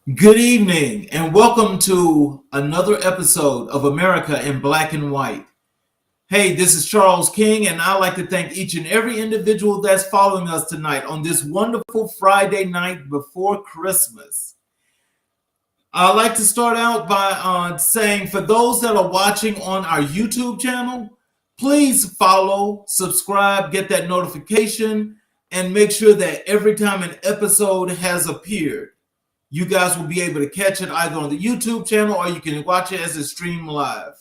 Good evening, and welcome to another episode of America in Black and White. Hey, this is Charles King, and I'd like to thank each and every individual that's following us tonight on this wonderful Friday night before Christmas. I'd like to start out by saying for those that are watching on our YouTube channel, please follow, subscribe, get that notification, and make sure that every time an episode has appeared, you guys will be able to catch it either on the YouTube channel or you can watch it as a stream live.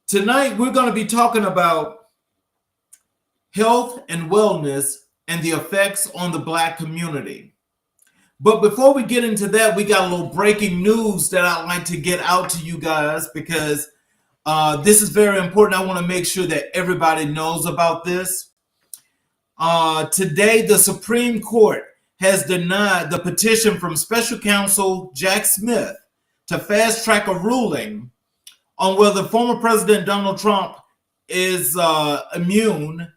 Tonight, we're going to be talking about health and wellness and the effects on the Black community. But before we get into that, we got a little breaking news that I'd like to get out to you guys because this is very important. I want to make sure that everybody knows about this. Today, the Supreme Court has denied the petition from Special Counsel Jack Smith to fast track a ruling on whether former President Donald Trump is immune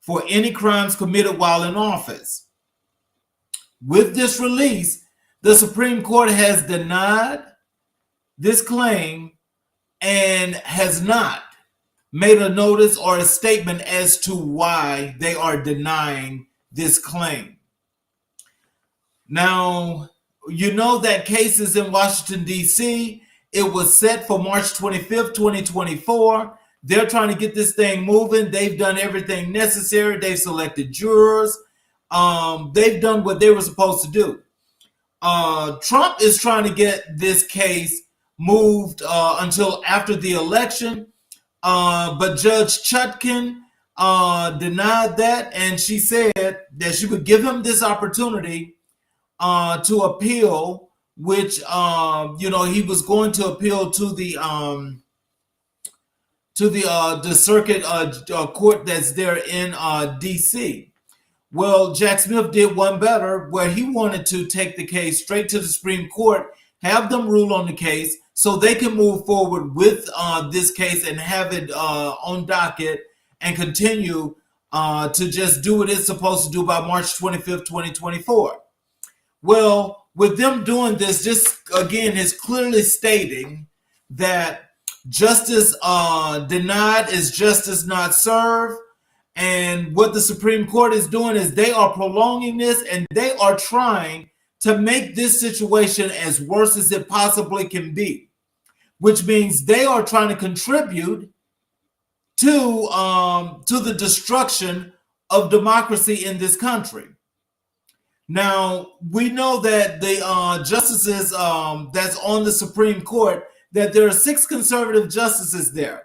for any crimes committed while in office. With this release, the Supreme Court has denied this claim and has not made a notice or a statement as to why they are denying this claim. Now, you know that case is in Washington, D.C. It was set for March 25th, 2024. They're trying to get this thing moving. They've done everything necessary. They've selected jurors. They've done what they were supposed to do. Trump is trying to get this case moved until after the election. But Judge Chutkan denied that, and she said that she would give him this opportunity to appeal, which he was going to appeal to the circuit court that's there in D.C. Well, Jack Smith did one better, where he wanted to take the case straight to the Supreme Court, have them rule on the case, so they can move forward with this case and have it on docket and continue to just do what it's supposed to do by March 25th, 2024. Well, with them doing this again is clearly stating that justice denied is justice not served. And what the Supreme Court is doing is they are prolonging this, and they are trying to make this situation as worse as it possibly can be, which means they are trying to contribute to the destruction of democracy in this country. Now, we know that the justices that's on the Supreme Court, that there are 6 conservative justices there.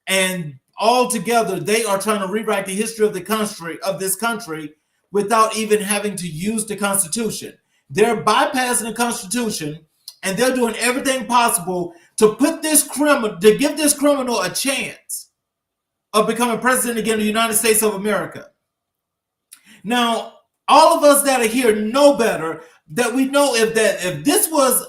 And altogether, they are trying to rewrite the history of this country without even having to use the Constitution. They're bypassing the Constitution, and they're doing everything possible to give this criminal a chance of becoming president again of the United States of America. Now, all of us that are here know better, that we know if this was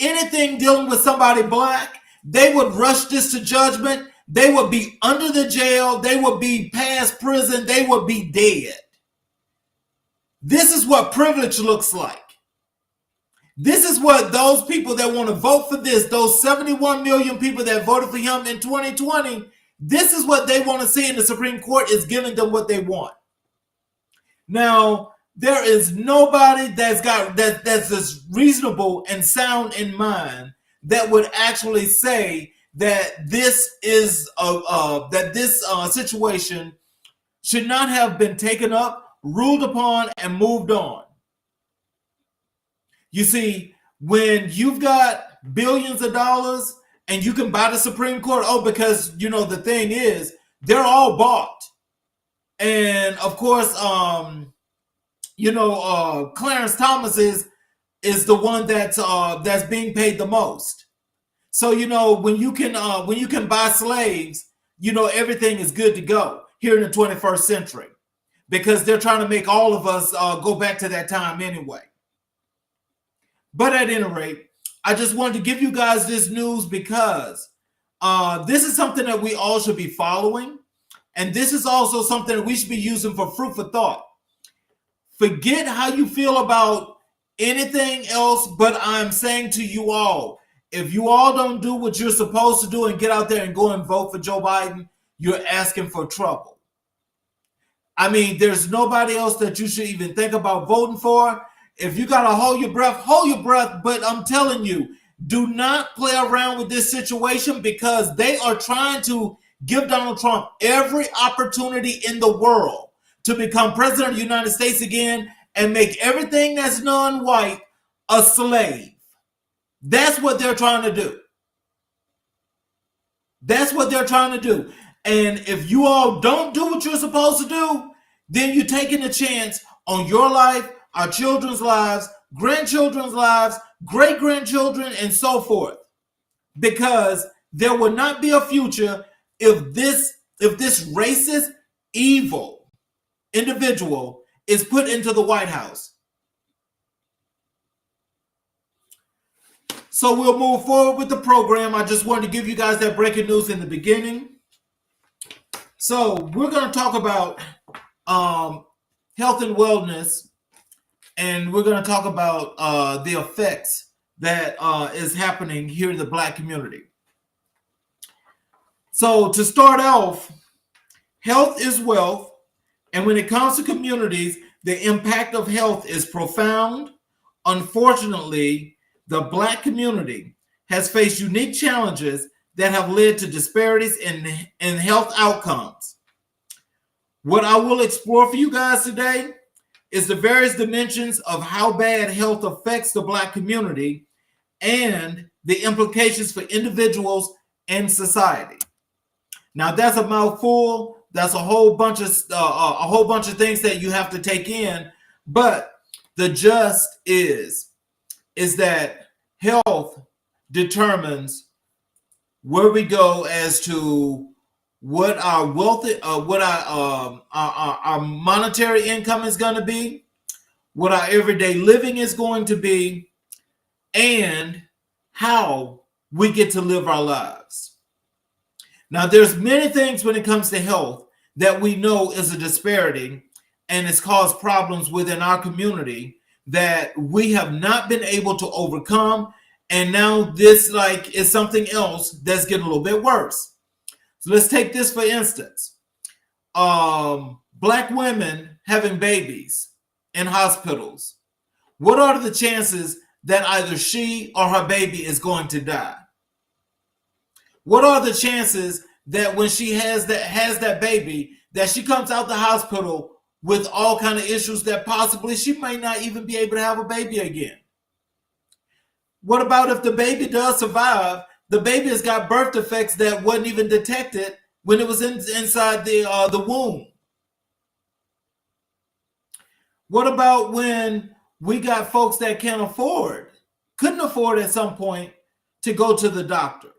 anything dealing with somebody Black, they would rush this to judgment. They would be under the jail. They would be past prison. They would be dead. This is what privilege looks like. This is what those people that want to vote for this, those 71 million people that voted for him in 2020, this is what they want to see, and the Supreme Court is giving them what they want. Now, there is nobody that's as reasonable and sound in mind that would actually say that this is situation should not have been taken up, ruled upon, and moved on. You see, when you've got billions of dollars and you can buy the Supreme Court, because the thing is, they're all bought. And of course, Clarence Thomas is the one that's being paid the most. So when you can buy slaves, everything is good to go here in the 21st century, because they're trying to make all of us go back to that time anyway. But at any rate, I just wanted to give you guys this news because this is something that we all should be following. And this is also something that we should be using for fruit for thought. Forget how you feel about anything else, but I'm saying to you all, if you all don't do what you're supposed to do and get out there and go and vote for Joe Biden, you're asking for trouble. I mean, there's nobody else that you should even think about voting for. If you got to hold your breath, hold your breath. But I'm telling you, do not play around with this situation, because they are trying to give Donald Trump every opportunity in the world to become president of the United States again and make everything that's non-white a slave. That's what they're trying to do. That's what they're trying to do. And if you all don't do what you're supposed to do, then you're taking a chance on your life, our children's lives, grandchildren's lives, great-grandchildren, and so forth. Because there will not be a future if this racist, evil individual is put into the White House. So we'll move forward with the program. I just wanted to give you guys that breaking news in the beginning. So we're going to talk about health and wellness, and we're going to talk about the effects that is happening here in the Black community. So to start off, health is wealth, and when it comes to communities, the impact of health is profound. Unfortunately, the Black community has faced unique challenges that have led to disparities in health outcomes. What I will explore for you guys today is the various dimensions of how bad health affects the Black community and the implications for individuals and society. Now, that's a mouthful. That's a whole bunch of things that you have to take in. But the gist is that health determines where we go as to what our wealth, our monetary income is going to be, what our everyday living is going to be, and how we get to live our lives. Now, there's many things when it comes to health that we know is a disparity, and it's caused problems within our community that we have not been able to overcome. And now this is something else that's getting a little bit worse. So let's take this for instance. Black women having babies in hospitals. What are the chances that either she or her baby is going to die? What are the chances that when she has that baby, that she comes out the hospital with all kind of issues that possibly she might not even be able to have a baby again? What about if the baby does survive? The baby has got birth defects that wasn't even detected when it was inside the womb. What about when we got folks that couldn't afford at some point to go to the doctor?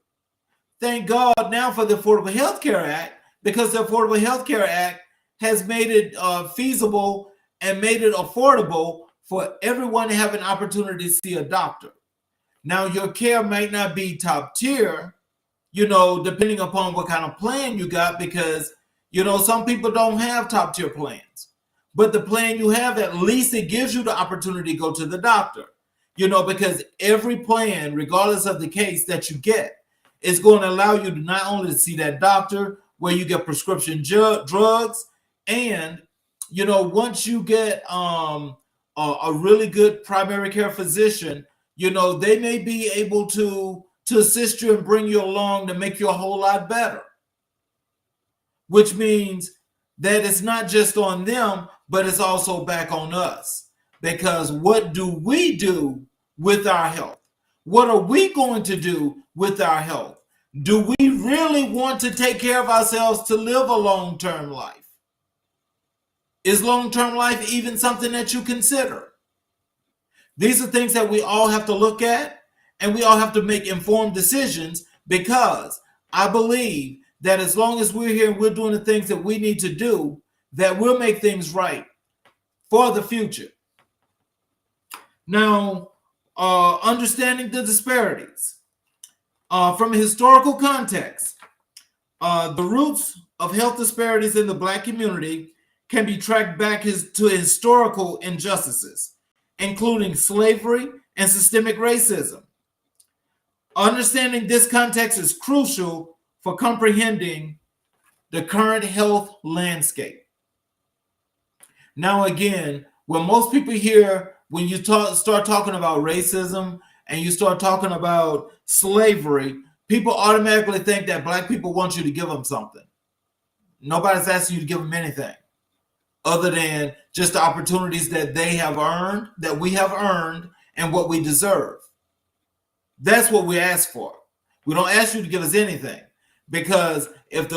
Thank God now for the Affordable Health Care Act, because the Affordable Health Care Act has made it feasible and made it affordable for everyone to have an opportunity to see a doctor. Now, your care might not be top tier, depending upon what kind of plan you got, because, some people don't have top tier plans. But the plan you have, at least it gives you the opportunity to go to the doctor, because every plan, regardless of the case that you get, is going to allow you to not only see that doctor where you get prescription drugs, and, once you get a really good primary care physician, they may be able to assist you and bring you along to make you a whole lot better. Which means that it's not just on them, but it's also back on us. Because what do we do with our health? What are we going to do with our health? Do we really want to take care of ourselves to live a long-term life? Is long-term life even something that you consider? These are things that we all have to look at, and we all have to make informed decisions, because I believe that as long as we're here and we're doing the things that we need to do, that we'll make things right for the future. Now, understanding the disparities. From a historical context, the roots of health disparities in the Black community can be tracked back to historical injustices. including slavery and systemic racism. Understanding this context is crucial for comprehending the current health landscape. Now, again, when most people hear, when you start talking about racism and you start talking about slavery, people automatically think that black people want you to give them something. Nobody's asking you to give them anything other than just the opportunities that they have earned, that we have earned, and what we deserve. That's what we ask for. We don't ask you to give us anything, because if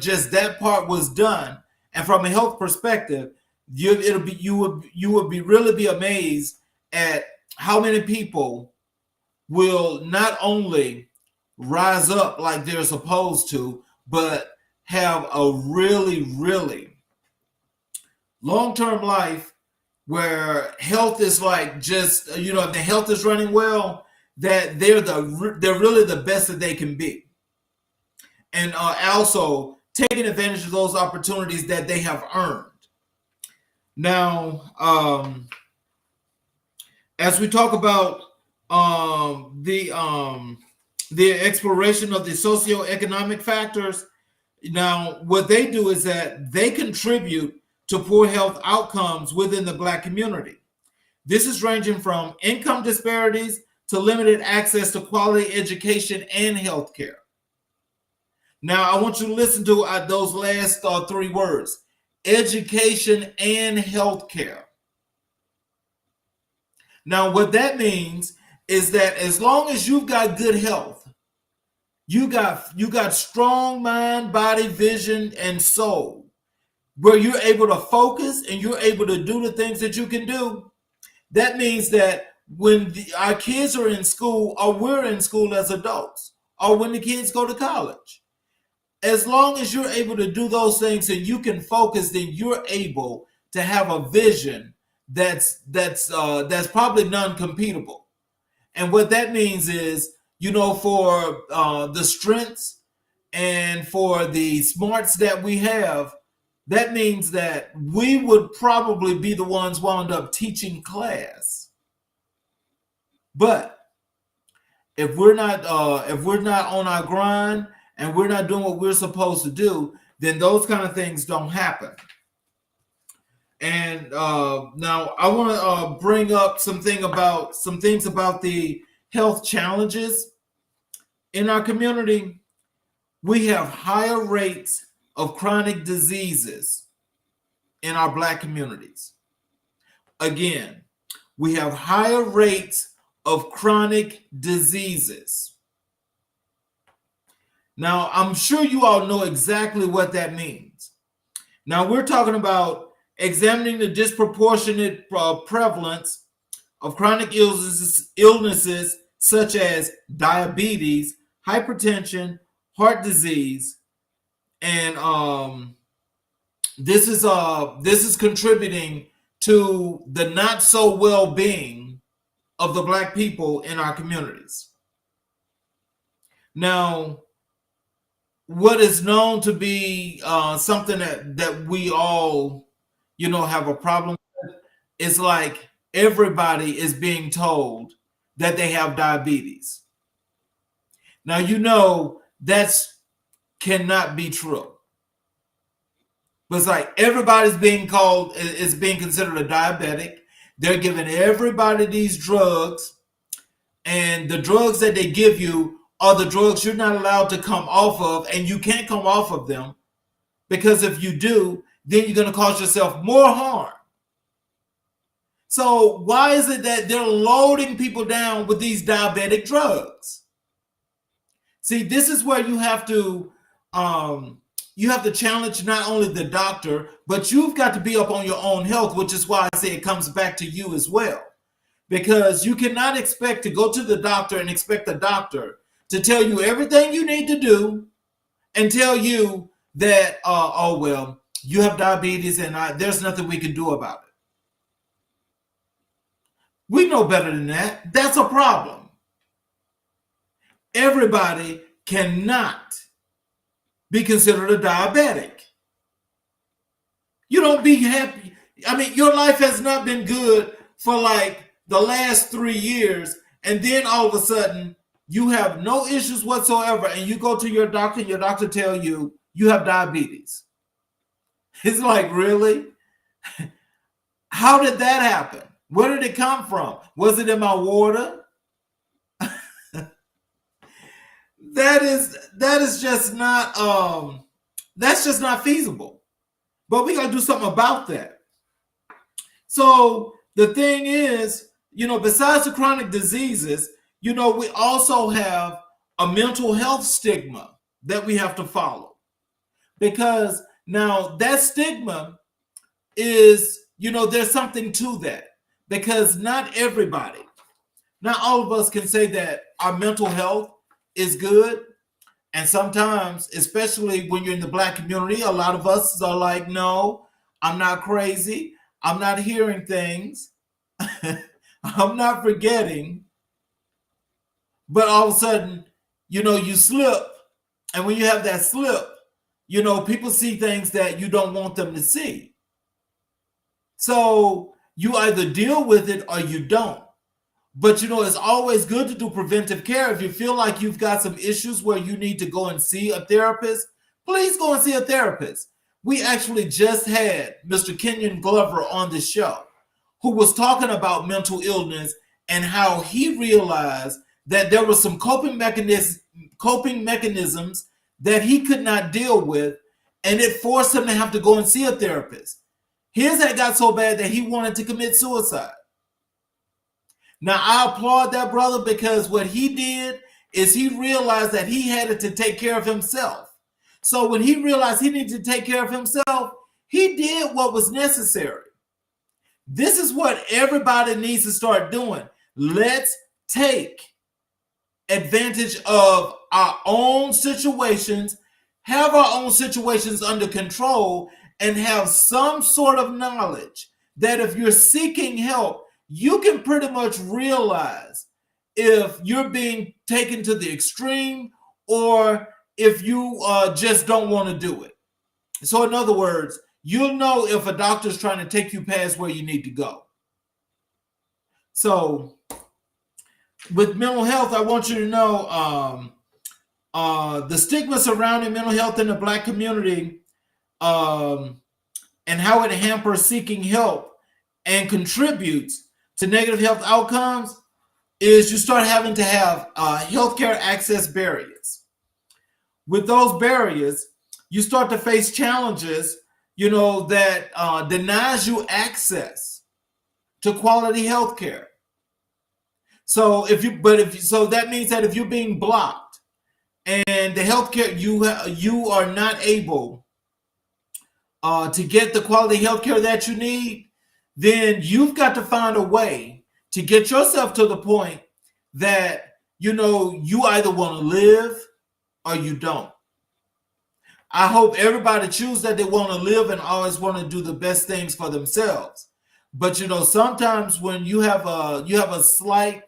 just that part was done, and from a health perspective, you would really be amazed at how many people will not only rise up like they're supposed to, but have a really, really long-term life where health is like just, if the health is running well, that they're really the best that they can be. And also taking advantage of those opportunities that they have earned. Now, as we talk about the exploration of the socioeconomic factors, now what they do is that they contribute to poor health outcomes within the Black community. This is ranging from income disparities to limited access to quality education and health care. Now, I want you to listen to those last three words: education and health care. Now, what that means is that as long as you've got good health, you got strong mind, body, vision, and soul, where you're able to focus and you're able to do the things that you can do. That means that when our kids are in school, or we're in school as adults, or when the kids go to college, as long as you're able to do those things and you can focus, then you're able to have a vision that's probably non-competable. And what that means is, for the strengths and for the smarts that we have, that means that we would probably be the ones wound up teaching class. But if we're not on our grind and we're not doing what we're supposed to do, then those kind of things don't happen. And now I want to bring up some things about the health challenges in our community. We have higher rates of chronic diseases in our Black communities. Again, we have higher rates of chronic diseases. Now, I'm sure you all know exactly what that means. Now, we're talking about examining the disproportionate prevalence of chronic illnesses such as diabetes, hypertension, heart disease, and this is contributing to the not so well-being of the Black people in our communities. Now, what is known to be something that we all have a problem with is like everybody is being told that they have diabetes. Now, that's cannot be true. But it's like everybody's being considered a diabetic. They're giving everybody these drugs, and the drugs that they give you are the drugs you're not allowed to come off of, and you can't come off of them, because if you do, then you're going to cause yourself more harm. So why is it that they're loading people down with these diabetic drugs? See, this is where you have to challenge not only the doctor, but you've got to be up on your own health, which is why I say it comes back to you as well. Because you cannot expect to go to the doctor and expect the doctor to tell you everything you need to do and tell you that, you have diabetes and there's nothing we can do about it. We know better than that. That's a problem. Everybody cannot be considered a diabetic. You don't be happy. I mean, your life has not been good for like the last 3 years, and then all of a sudden you have no issues whatsoever, and you go to your doctor and your doctor tell you you have diabetes. It's like, really? How did that happen? Where did it come from? Was it in my water? That is just not that's just not feasible. But we got to do something about that. So the thing is, besides the chronic diseases, we also have a mental health stigma that we have to follow. Because now that stigma is, there's something to that. Because not all of us can say that our mental health is good. And sometimes, especially when you're in the Black community, a lot of us are like, no, I'm not crazy. I'm not hearing things. I'm not forgetting. But all of a sudden, you slip. And when you have that slip, people see things that you don't want them to see. So you either deal with it or you don't. But, it's always good to do preventive care. If you feel like you've got some issues where you need to go and see a therapist, please go and see a therapist. We actually just had Mr. Kenyon Glover on the show, who was talking about mental illness and how he realized that there were some coping mechanisms that he could not deal with, and it forced him to have to go and see a therapist. His had got so bad that he wanted to commit suicide. Now, I applaud that brother, because what he did is he realized that he had to take care of himself. So when he realized he needed to take care of himself, he did what was necessary. This is what everybody needs to start doing. Let's take advantage of our own situations, have our own situations under control, and have some sort of knowledge that if you're seeking help, you can pretty much realize if you're being taken to the extreme or if you just don't want to do it. So in other words, you'll know if a doctor's trying to take you past where you need to go. So with mental health, I want you to know the stigma surrounding mental health in the Black community and how it hampers seeking help and contributes to negative health outcomes is you start having to have healthcare access barriers. With those barriers, you start to face challenges, that denies you access to quality healthcare. So so that means that if you're being blocked and the healthcare you are not able to get the quality healthcare that you need, then you've got to find a way to get yourself to the point that, you either want to live or you don't. I hope everybody chooses that they want to live and always want to do the best things for themselves. But, sometimes when you have a slight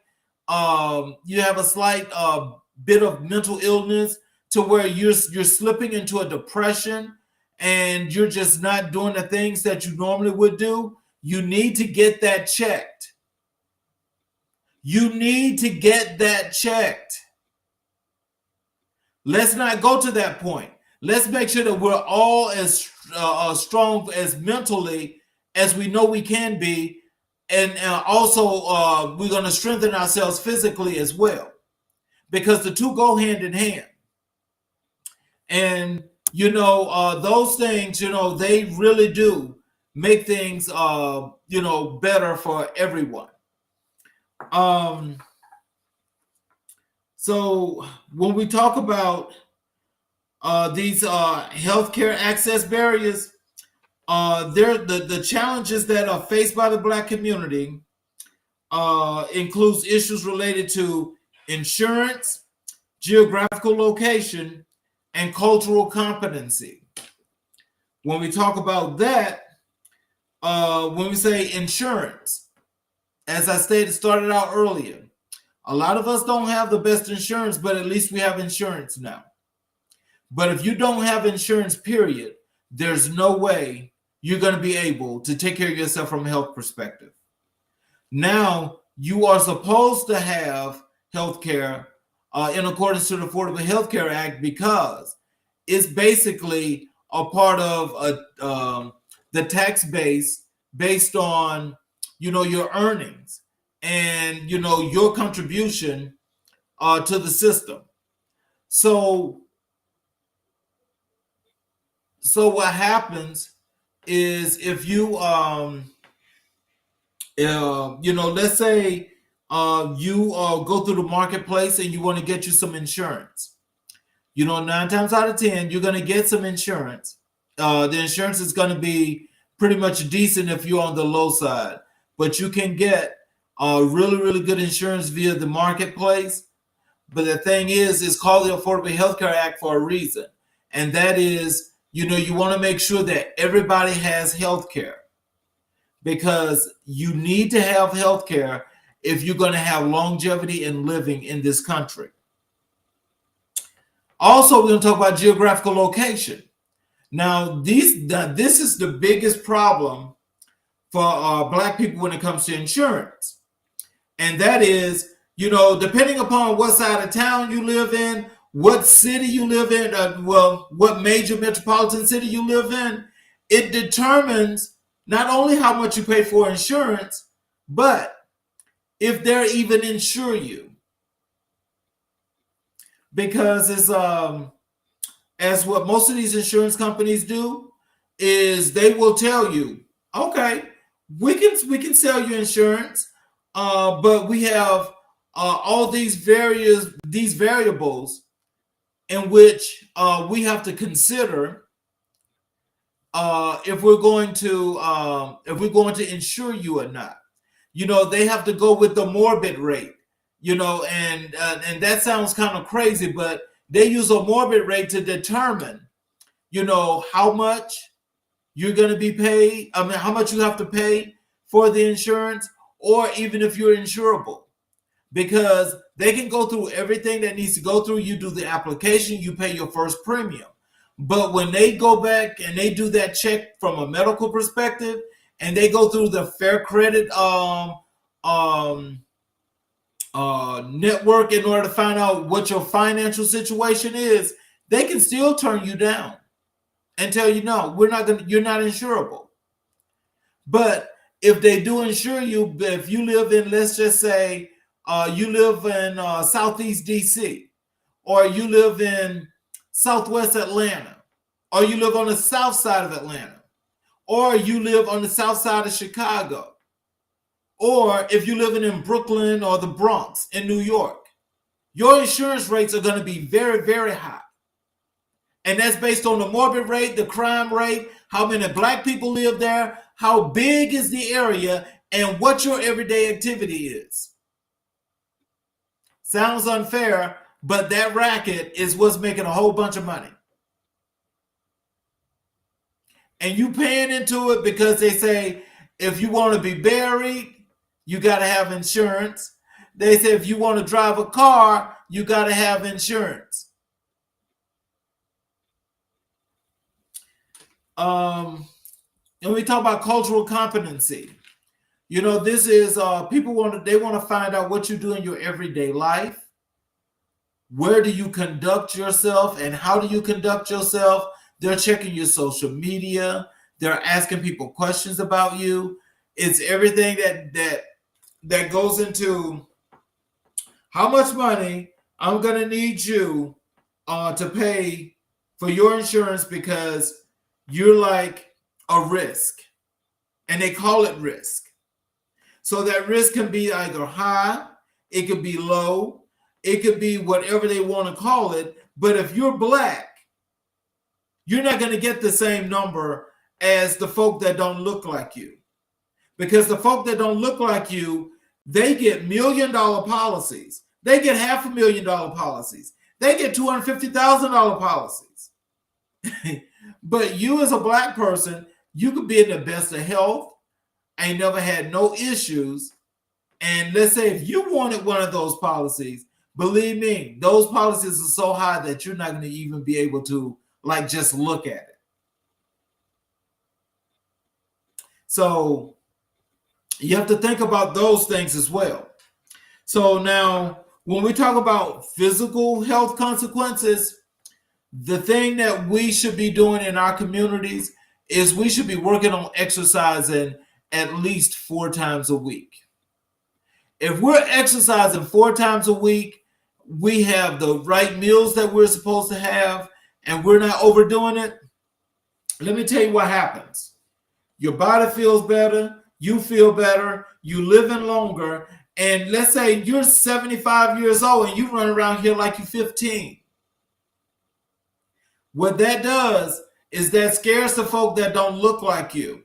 bit of mental illness to where you're slipping into a depression and you're just not doing the things that you normally would do, you need to get that checked. You need to get that checked. Let's not go to that point. Let's make sure that we're all as strong as mentally as we know we can be. And also we're going to strengthen ourselves physically as well. Because the two go hand in hand. And, those things, they really do make things, better for everyone. So when we talk about these healthcare access barriers, the challenges that are faced by the Black community includes issues related to insurance, geographical location, and cultural competency. When we talk about that, when we say insurance, as I started out earlier, a lot of us don't have the best insurance, but at least we have insurance now. But if you don't have insurance, period, there's no way you're going to be able to take care of yourself from a health perspective. Now you are supposed to have health care in accordance to the Affordable Health Care Act, because it's basically a part of the tax base based on, your earnings and, your contribution to the system. So what happens is, if you let's say you go through the marketplace and you want to get you some insurance. 9 times out of 10, you're going to get some insurance. The insurance is going to be pretty much decent if you're on the low side, but you can get really, really good insurance via the marketplace. But the thing is, it's called the Affordable Health Care Act for a reason. And that is, you want to make sure that everybody has health care, because you need to have health care if you're going to have longevity in living in this country. Also, we're going to talk about geographical location. Now, this is the biggest problem for Black people when it comes to insurance. And that is, depending upon what side of town you live in, what city you live in, what major metropolitan city you live in, it determines not only how much you pay for insurance, but if they're even insure you. Because it's as what most of these insurance companies do is they will tell you, okay, we can sell you insurance, but we have all these variables in which we have to consider if we're going to insure you or not. They have to go with the morbid rate. And that sounds kind of crazy, but they use a morbid rate to determine, how much you're going to be paid. How much you have to pay for the insurance, or even if you're insurable, because they can go through everything that needs to go through. You do the application, you pay your first premium. But when they go back and they do that check from a medical perspective, and they go through the Fair Credit network in order to find out what your financial situation is, they can still turn you down and tell you, no, you're not insurable. But if they do insure you, if you live in, let's just say you live in Southeast DC, or you live in Southwest Atlanta, or you live on the south side of Atlanta, or you live on the south side of Chicago, or if you're living in Brooklyn or the Bronx in New York, your insurance rates are going to be very, very high. And that's based on the morbid rate, the crime rate, how many Black people live there, how big is the area, and what your everyday activity is. Sounds unfair, but that racket is what's making a whole bunch of money. And you paying into it because they say, if you want to be buried, you got to have insurance. They say if you want to drive a car, you got to have insurance. And we talk about cultural competency. This is people want to find out what you do in your everyday life. Where do you conduct yourself, and how do you conduct yourself? They're checking your social media. They're asking people questions about you. It's everything that goes into how much money I'm going to need you to pay for your insurance, because you're like a risk, and they call it risk. So that risk can be either high, it could be low, it could be whatever they want to call it. But if you're Black, you're not going to get the same number as the folk that don't look like you. Because the folk that don't look like you, they get $1 million policies. They get $500,000 policies. They get $250,000 policies. But you as a Black person, you could be in the best of health, ain't never had no issues. And let's say if you wanted one of those policies, believe me, those policies are so high that you're not going to even be able to just look at it. So, You have to think about those things as well. So now, when we talk about physical health consequences, the thing that we should be doing in our communities is we should be working on exercising at least 4 times a week. If we're exercising 4 times a week, we have the right meals that we're supposed to have, and we're not overdoing it. Let me tell you what happens. Your body feels better, you feel better, you living longer, and let's say you're 75 years old and you run around here like you're 15. What that does is that scares the folk that don't look like you,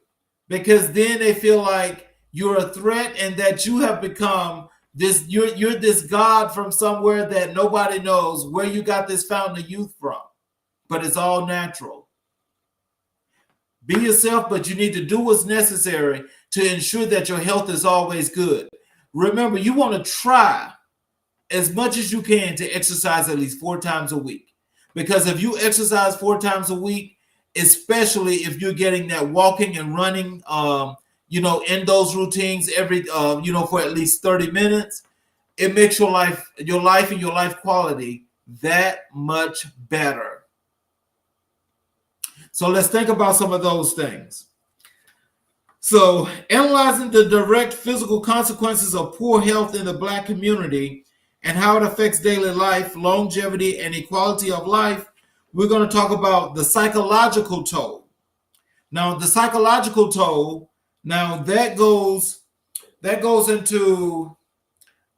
because then they feel like you're a threat and that you have become this, you're this god from somewhere that nobody knows where you got this fountain of youth from, but it's all natural. Be yourself, but you need to do what's necessary to ensure that your health is always good. Remember, you want to try as much as you can to exercise at least 4 times a week. Because if you exercise 4 times a week, especially if you're getting that walking and running, in those routines every, for at least 30 minutes, it makes your life and your life quality that much better. So let's think about some of those things. So, analyzing the direct physical consequences of poor health in the Black community and how it affects daily life, longevity, and equality of life, we're going to talk about the psychological toll. Now, the psychological toll, now that goes into,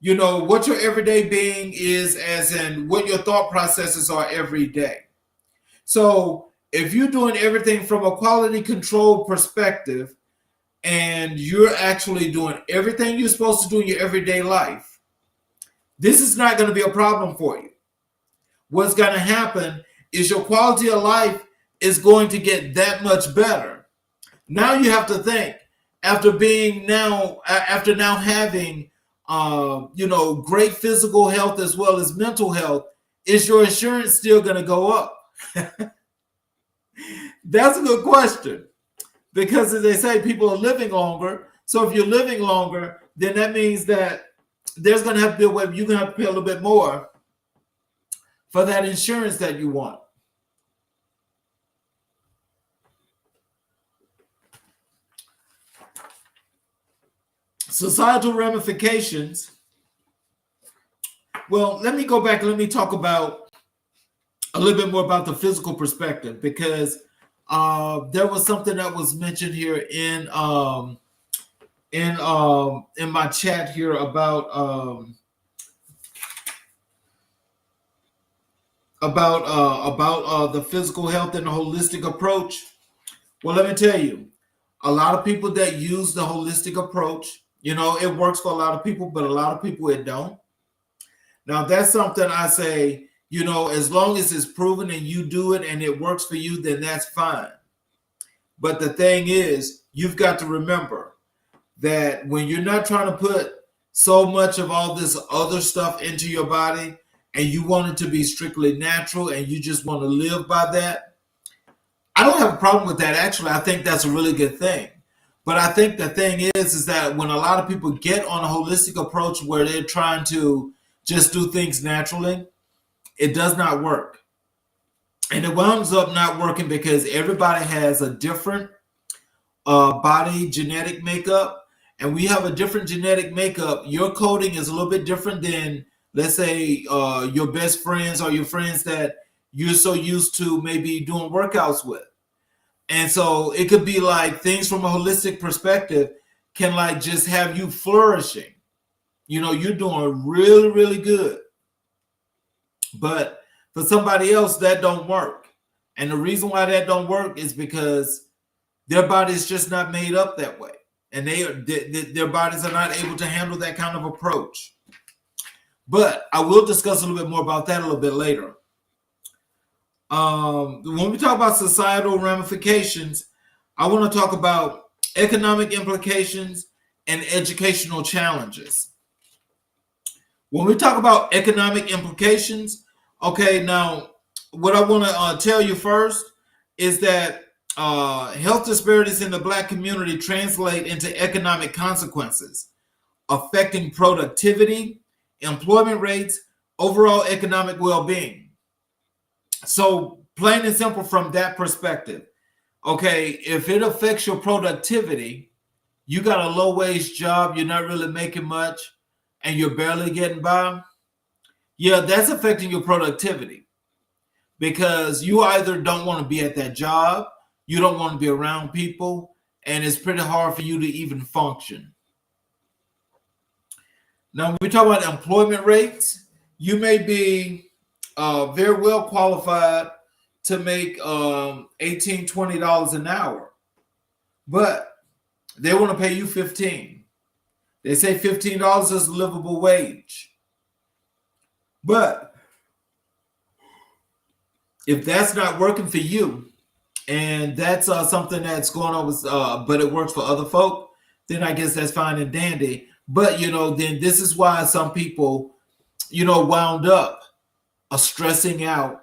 what your everyday being is, as in what your thought processes are every day. So, if you're doing everything from a quality control perspective, and you're actually doing everything you're supposed to do in your everyday life, this is not going to be a problem for you. What's going to happen is your quality of life is going to get that much better. Now you have to think, after now having great physical health as well as mental health, is your insurance still going to go up? That's a good question, because as they say, people are living longer. So if you're living longer, then that means that there's going to have to be a way you're going to have to pay a little bit more for that insurance that you want. Societal ramifications. Well, let me go back and let me talk about a little bit more about the physical perspective, because there was something that was mentioned here in my chat here about the physical health and the holistic approach. Well, let me tell you, a lot of people that use the holistic approach, it works for a lot of people, but a lot of people it don't. Now, that's something I say, as long as it's proven and you do it and it works for you, then that's fine. But the thing is, you've got to remember that when you're not trying to put so much of all this other stuff into your body and you want it to be strictly natural and you just want to live by that, I don't have a problem with that. Actually, I think that's a really good thing. But I think the thing is that when a lot of people get on a holistic approach where they're trying to just do things naturally, it does not work. And it winds up not working because everybody has a different body genetic makeup. And we have a different genetic makeup. Your coding is a little bit different than, let's say, your best friends or your friends that you're so used to maybe doing workouts with. And so it could be like things from a holistic perspective can like just have you flourishing. You're doing really, really good. But for somebody else, that don't work. And the reason why that don't work is because their body is just not made up that way. And their bodies are not able to handle that kind of approach. But I will discuss a little bit more about that a little bit later. When we talk about societal ramifications, I want to talk about economic implications and educational challenges. When we talk about economic implications, okay, now what I want to tell you first is that health disparities in the Black community translate into economic consequences, affecting productivity, employment rates, overall economic well-being. So, plain and simple from that perspective, okay, if it affects your productivity, you got a low-wage job, you're not really making much, and you're barely getting by, yeah, that's affecting your productivity because you either don't want to be at that job, you don't want to be around people, and it's pretty hard for you to even function. Now, when we talk about employment rates, you may be very well qualified to make $18, $20 an hour, but they want to pay you $15. They say $15 is a livable wage. But if that's not working for you, and that's something that's going on with, but it works for other folk, then I guess that's fine and dandy. But, then this is why some people, wound up stressing out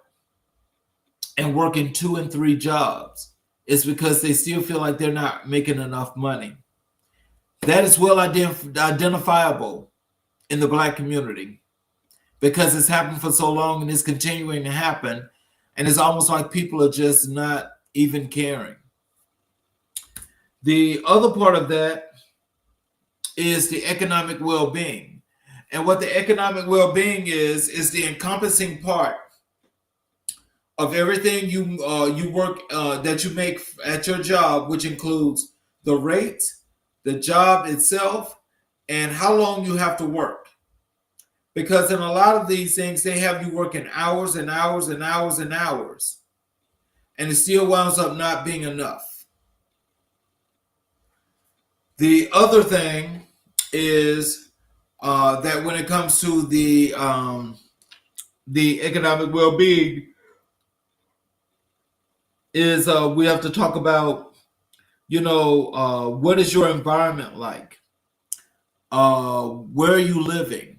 and working 2 and 3 jobs. It's because they still feel like they're not making enough money. That is well identifiable in the Black community because it's happened for so long and it's continuing to happen. And it's almost like people are just not even caring. The other part of that is the economic well-being. And what the economic well-being is the encompassing part of everything you work that you make at your job, which includes the rate, the job itself, and how long you have to work. Because in a lot of these things, they have you working hours and hours and hours and hours, and it still winds up not being enough. The other thing is that when it comes to the economic well-being, is we have to talk about, what is your environment like? Where are you living?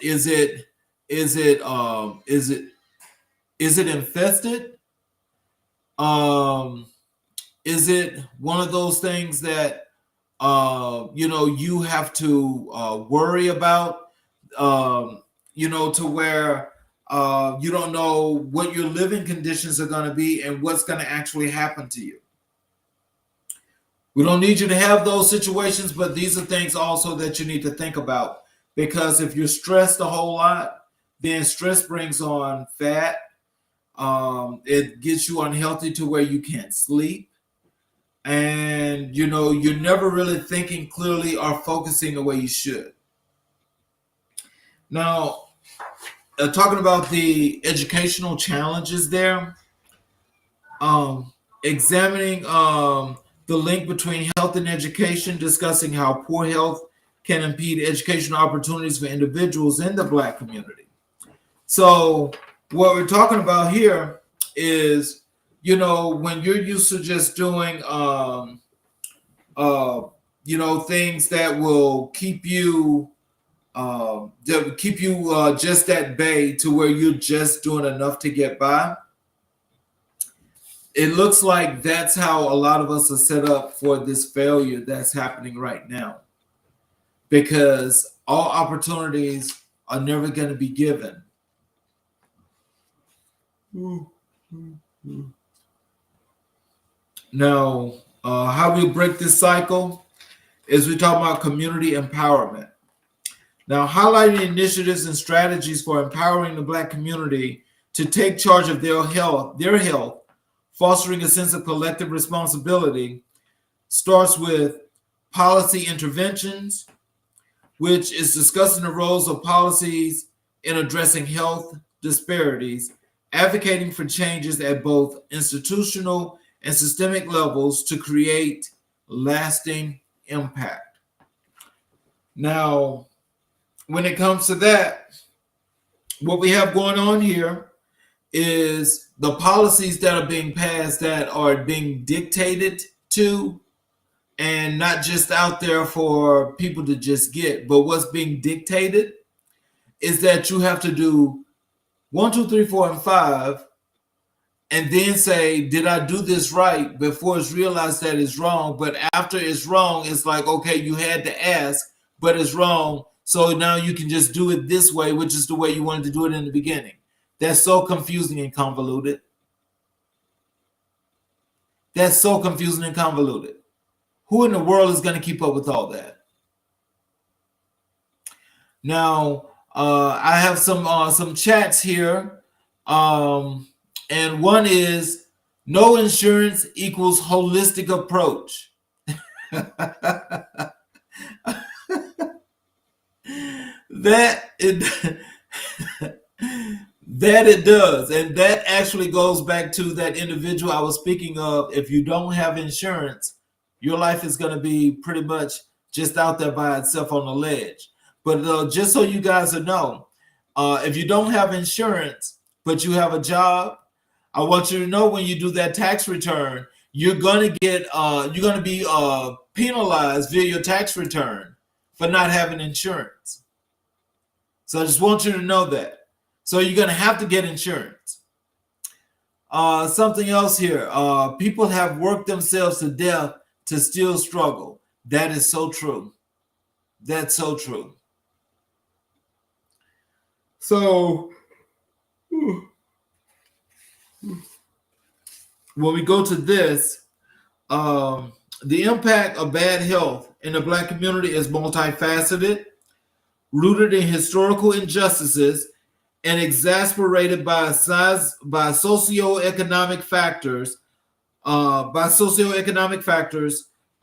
Is it infested? Is it one of those things that you have to worry about? To where you don't know what your living conditions are going to be and what's going to actually happen to you. We don't need you to have those situations, but these are things also that you need to think about. Because if you're stressed a whole lot, then stress brings on fat. It gets you unhealthy to where you can't sleep. And, you're never really thinking clearly or focusing the way you should. Now, talking about the educational challenges there, examining the link between health and education, discussing how poor health can impede educational opportunities for individuals in the Black community. So what we're talking about here is, when you're used to just doing, things that will keep you, just at bay to where you're just doing enough to get by. It looks like that's how a lot of us are set up for this failure that's happening right now. Because all opportunities are never going to be given. Now, how we break this cycle is we talk about community empowerment. Now, highlighting initiatives and strategies for empowering the Black community to take charge of their health, fostering a sense of collective responsibility, starts with policy interventions, which is discussing the roles of policies in addressing health disparities, advocating for changes at both institutional and systemic levels to create lasting impact. Now, when it comes to that, what we have going on here is the policies that are being passed that are being dictated to, and not just out there for people to just get, but what's being dictated is that you have to do 1, 2, 3, 4, and 5, and then say, did I do this right, before it's realized that it's wrong. But after it's wrong, it's like, okay, you had to ask, but it's wrong. So now you can just do it this way, which is the way you wanted to do it in the beginning. That's so confusing and convoluted. That's so confusing and convoluted. Who in the world is going to keep up with all that? Now, I have some chats here. And one is, no insurance equals holistic approach. That it does. And that actually goes back to that individual I was speaking of. If you don't have insurance, your life is going to be pretty much just out there by itself on the ledge. But just so you guys know, if you don't have insurance, but you have a job, I want you to know, when you do that tax return, you're going to be penalized via your tax return for not having insurance. So I just want you to know that. So you're going to have to get insurance. Something else here. People have worked themselves to death to still struggle. That is so true. That's so true. So when we go to this, the impact of bad health in the Black community is multifaceted, rooted in historical injustices, and exasperated by socioeconomic factors.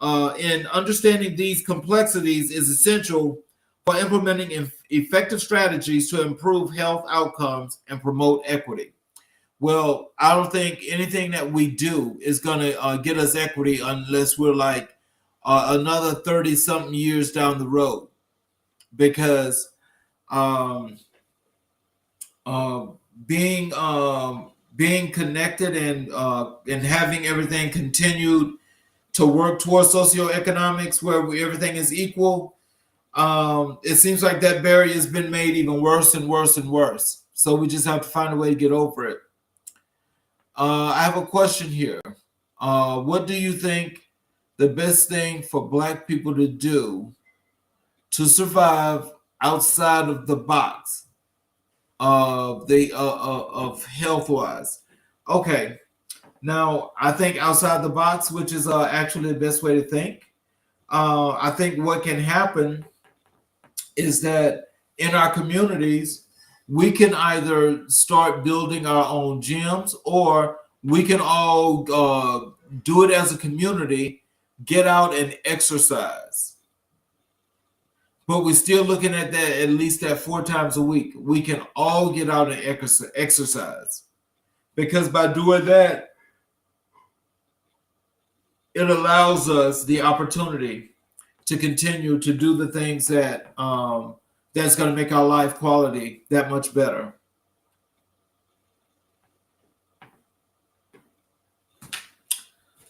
And understanding these complexities is essential for implementing effective strategies to improve health outcomes and promote equity. Well, I don't think anything that we do is going to get us equity unless we're like another 30-something years down the road, because being connected and having everything continued to work towards socioeconomics where everything is equal, it seems like that barrier has been made even worse and worse and worse. So we just have to find a way to get over it. I have a question here. What do you think the best thing for Black people to do to survive outside of the box of health-wise? Okay, now I think outside the box, which is actually the best way to think. I think what can happen is that in our communities, we can either start building our own gyms, or we can all do it as a community, get out and exercise. But we're still looking at that at least 4 times a week. We can all get out and exercise. Because by doing that, it allows us the opportunity to continue to do the things that that's going to make our life quality that much better.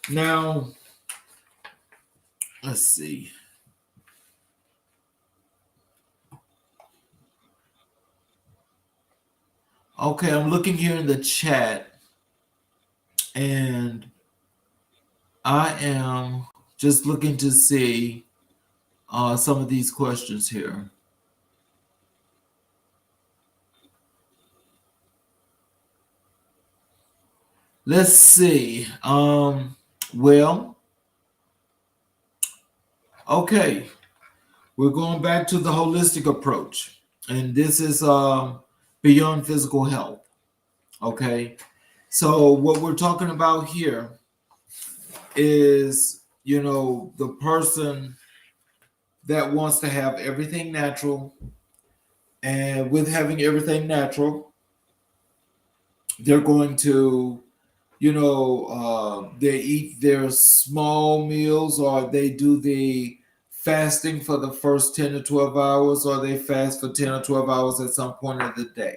Now, let's see. Okay, I'm looking here in the chat, and I am just looking to see some of these questions here. Let's see. Well, okay. We're going back to the holistic approach, and this is beyond physical health. Okay. So what we're talking about here is, the person that wants to have everything natural, and with having everything natural, they're going to, they eat their small meals, or they do the fasting for the first 10 to 12 hours, or they fast for 10 or 12 hours at some point of the day.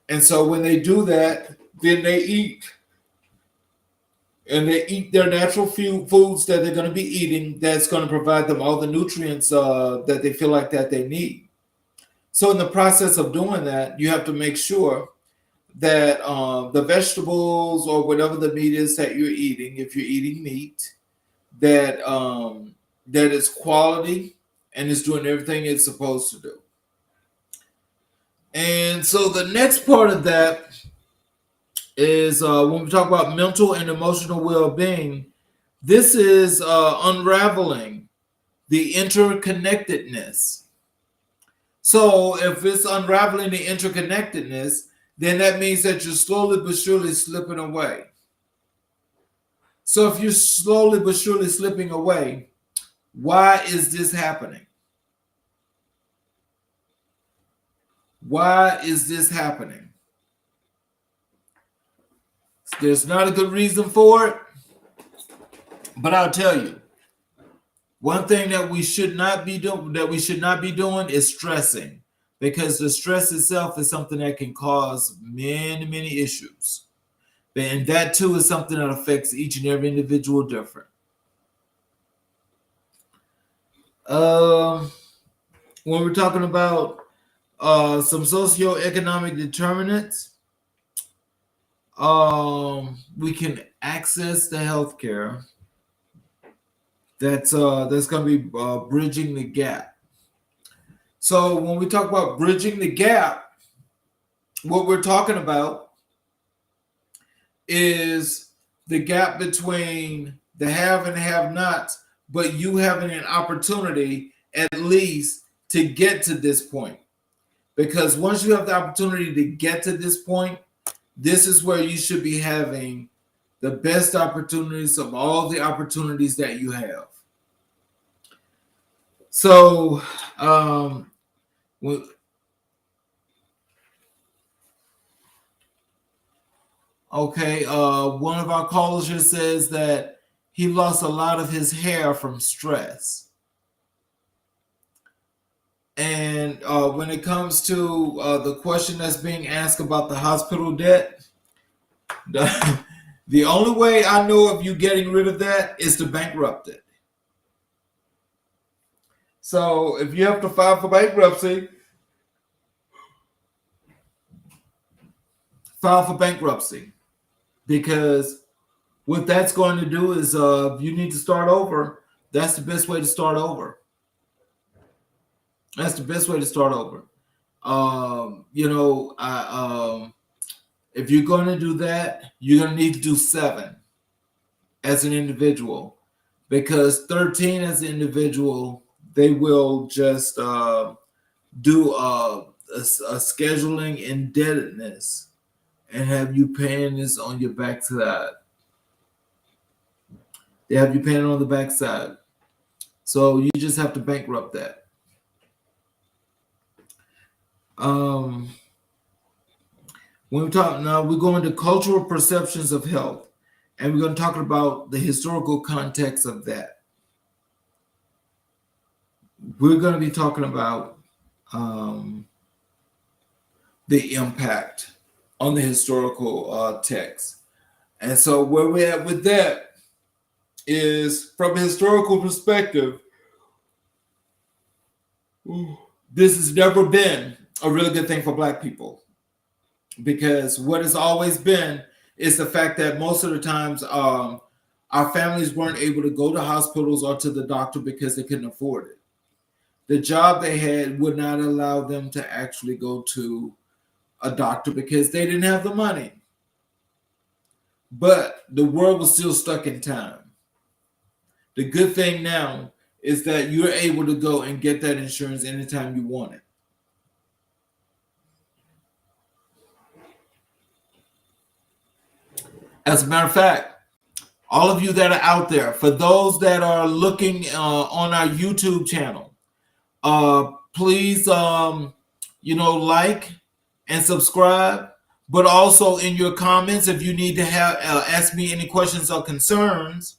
And so when they do that, then they eat. And they eat their natural foods that they're going to be eating, that's going to provide them all the nutrients that they feel like that they need. So in the process of doing that, you have to make sure that the vegetables or whatever the meat is that you're eating, if you're eating meat, that that is quality and is doing everything it's supposed to do. And so the next part of that is when we talk about mental and emotional well-being, this is unraveling the interconnectedness. So if it's unraveling the interconnectedness, then that means that you're slowly but surely slipping away. So if you're slowly but surely slipping away, why is this happening? Why is this happening? There's not a good reason for it, but I'll tell you. One thing that we should not be doing is stressing, because the stress itself is something that can cause many issues. And that too is something that affects each and every individual different. When we're talking about some socioeconomic determinants, we can access the healthcare that's going to be bridging the gap. So when we talk about bridging the gap, what we're talking about is the gap between the have and have-nots, but you having an opportunity at least to get to this point. Because once you have the opportunity to get to this point, this is where you should be having the best opportunities of all the opportunities that you have. So, okay, one of our callers here says that he lost a lot of his hair from stress. And when it comes to the question that's being asked about the hospital debt, the only way I know of you getting rid of that is to bankrupt it. So if you have to file for bankruptcy, file for bankruptcy. Because what that's going to do is if you need to start over, that's the best way to start over. That's the best way to start over. If you're going to do that, you're going to need to do 7 as an individual, because 13 as an individual, they will just do a scheduling indebtedness and have you paying this on your backside. They have you paying on the backside. So you just have to bankrupt that. When we talk now, we're going to cultural perceptions of health, and we're going to talk about the historical context of that. We're going to be talking about the impact on the historical text. And so where we're at with that is, from a historical perspective, this has never been a really good thing for Black people. Because what has always been is the fact that most of the times our families weren't able to go to hospitals or to the doctor because they couldn't afford it. The job they had would not allow them to actually go to a doctor because they didn't have the money. But the world was still stuck in time. The good thing now is that you're able to go and get that insurance anytime you want it. As a matter of fact, all of you that are out there, for those that are looking on our YouTube channel, please, like and subscribe. But also in your comments, if you need to ask me any questions or concerns,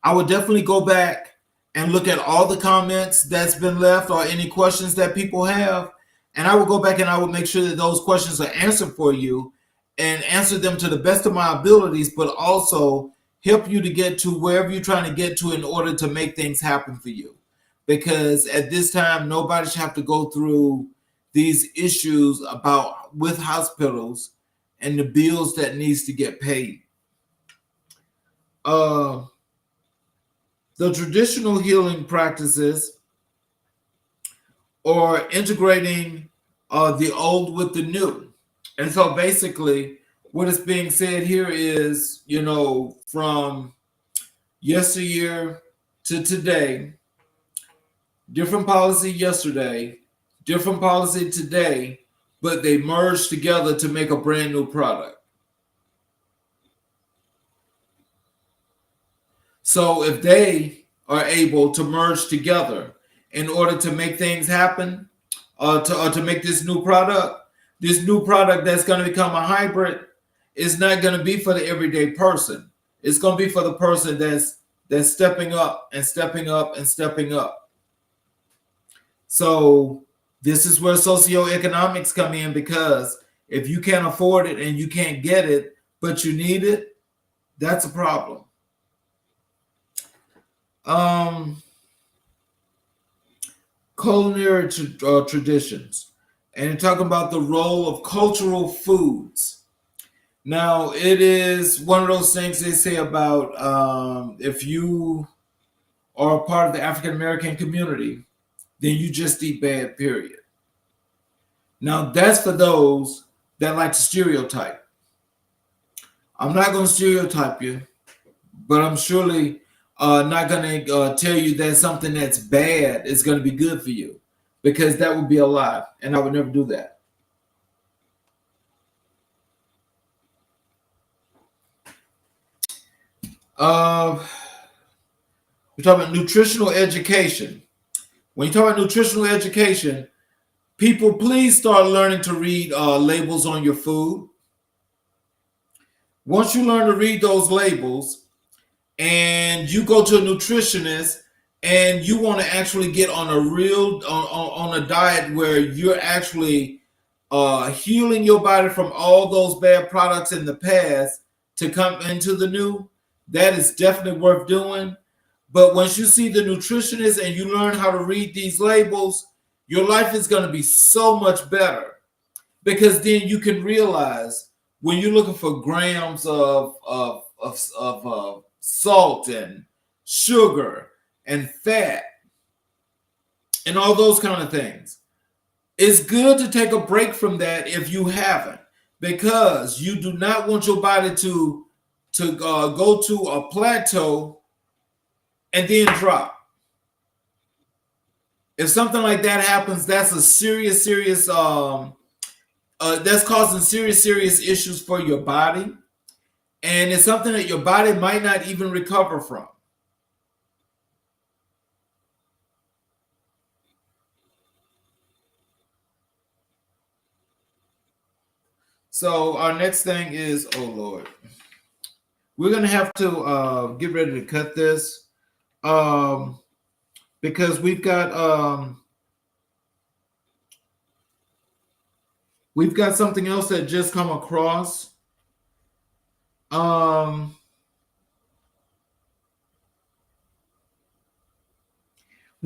I would definitely go back and look at all the comments that's been left or any questions that people have. And I will go back and I will make sure that those questions are answered for you and answer them to the best of my abilities, but also help you to get to wherever you're trying to get to in order to make things happen for you. Because at this time, nobody should have to go through these issues about with hospitals and the bills that needs to get paid. The traditional healing practices or integrating the old with the new. And so basically what is being said here is, from yesteryear to today, different policy yesterday, different policy today, but they merge together to make a brand new product. So if they are able to merge together in order to make things happen, to make this new product that's going to become a hybrid is not going to be for the everyday person. It's going to be for the person that's stepping up and stepping up and stepping up. So this is where socioeconomics come in, because if you can't afford it and you can't get it, but you need it, that's a problem. Culinary traditions, and you're talking about the role of cultural foods. Now, it is one of those things they say about if you are a part of the African American community, then you just eat bad, period. Now, that's for those that like to stereotype. I'm not going to stereotype you, but I'm surely not going to tell you that something that's bad is going to be good for you, because that would be a lie, and I would never do that. We're talking about nutritional education. When you talk about nutritional education, people, please start learning to read labels on your food. Once you learn to read those labels and you go to a nutritionist and you want to actually get on on a diet where you're actually healing your body from all those bad products in the past to come into the new, that is definitely worth doing. But once you see the nutritionist and you learn how to read these labels, your life is going to be so much better, because then you can realize when you're looking for grams of salt and sugar and fat and all those kind of things, it's good to take a break from that if you haven't, because you do not want your body to go to a plateau and then drop. If something like that happens, that's a serious that's causing serious issues for your body, and it's something that your body might not even recover from. So our next thing is, oh Lord, we're gonna have to get ready to cut this because we've got something else that just come across. We're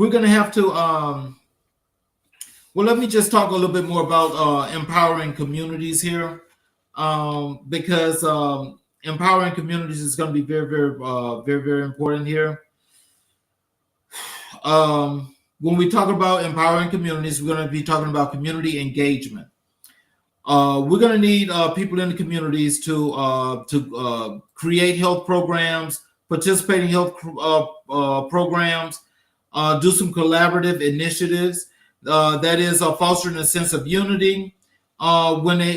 gonna have to well, let me just talk a little bit more about empowering communities here, because empowering communities is going to be very important here. When we talk about empowering communities, we're going to be talking about community engagement. We're going to need people in the communities to create health programs, participate in health programs, do some collaborative initiatives. That is fostering a sense of unity when they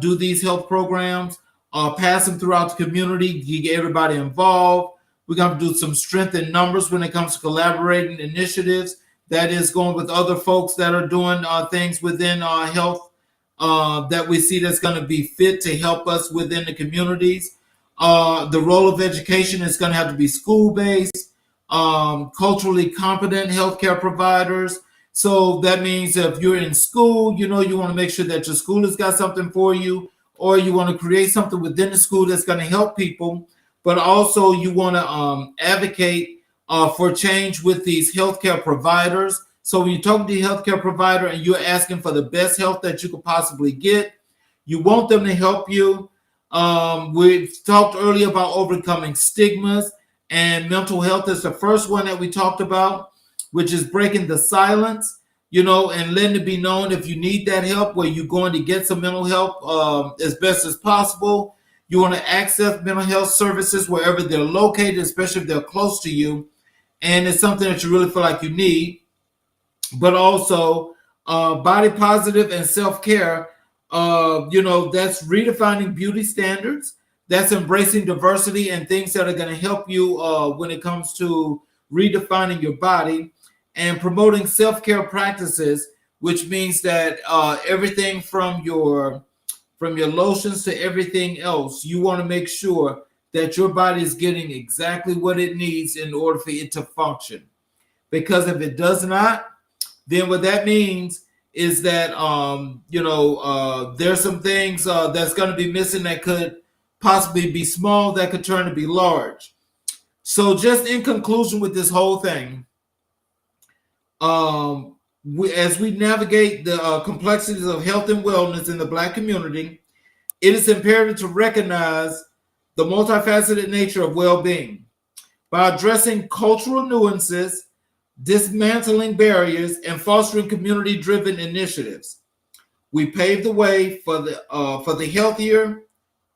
do these health programs, pass them throughout the community, get everybody involved. We're going to do some strength in numbers when it comes to collaborating initiatives. That is going with other folks that are doing things within health that we see that's going to be fit to help us within the communities. The role of education is going to have to be school-based, culturally competent healthcare providers. So that means if you're in school, you want to make sure that your school has got something for you, or you want to create something within the school that's going to help people, but also you want to advocate for change with these healthcare providers So when you're talking to your healthcare provider and you're asking for the best health that you could possibly get, you want them to help you. We've talked earlier about overcoming stigmas, and mental health is the first one that we talked about, which is breaking the silence, and letting it be known if you need that help, where you're going to get some mental help as best as possible. You want to access mental health services wherever they're located, especially if they're close to you, and it's something that you really feel like you need. But also body positive and self-care. That's redefining beauty standards. That's embracing diversity and things that are going to help you when it comes to redefining your body, and promoting self-care practices, which means that everything from your lotions to everything else, you want to make sure that your body is getting exactly what it needs in order for it to function. Because if it does not, then what that means is that there's some things that's going to be missing that could possibly be small, that could turn to be large. So just in conclusion with this whole thing, as we navigate the complexities of health and wellness in the Black community, it is imperative to recognize the multifaceted nature of well-being. By addressing cultural nuances, dismantling barriers, and fostering community-driven initiatives, we pave the way for the healthier,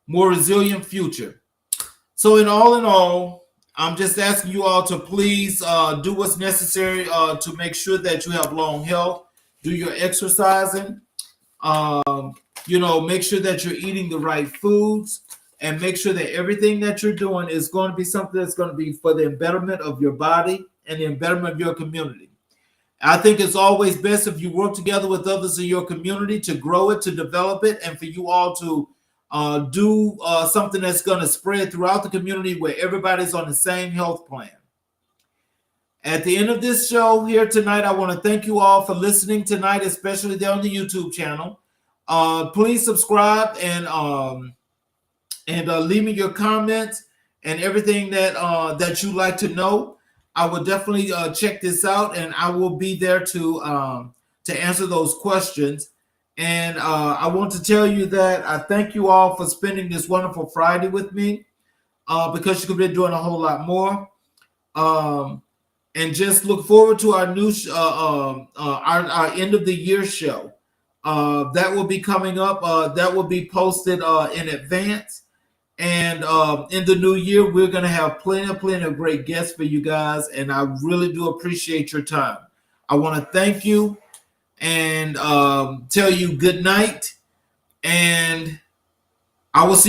more resilient future. So in all, I'm just asking you all to please do what's necessary to make sure that you have long health. Do your exercising. Make sure that you're eating the right foods, and make sure that everything that you're doing is going to be something that's going to be for the betterment of your body and the betterment of your community. I think it's always best if you work together with others in your community to grow it, to develop it, and for you all to do something that's going to spread throughout the community where everybody's on the same health plan. At the end of this show here tonight, I want to thank you all for listening tonight, especially there on the YouTube channel. Please subscribe and leave me your comments and everything that you like to know. I will definitely check this out, and I will be there to answer those questions. And I want to tell you that I thank you all for spending this wonderful Friday with me, because you could be doing a whole lot more. And just look forward to our new our end of the year show. That will be coming up. That will be posted in advance. And in the new year, we're going to have plenty of great guests for you guys. And I really do appreciate your time. I want to thank you and tell you good night. And I will see you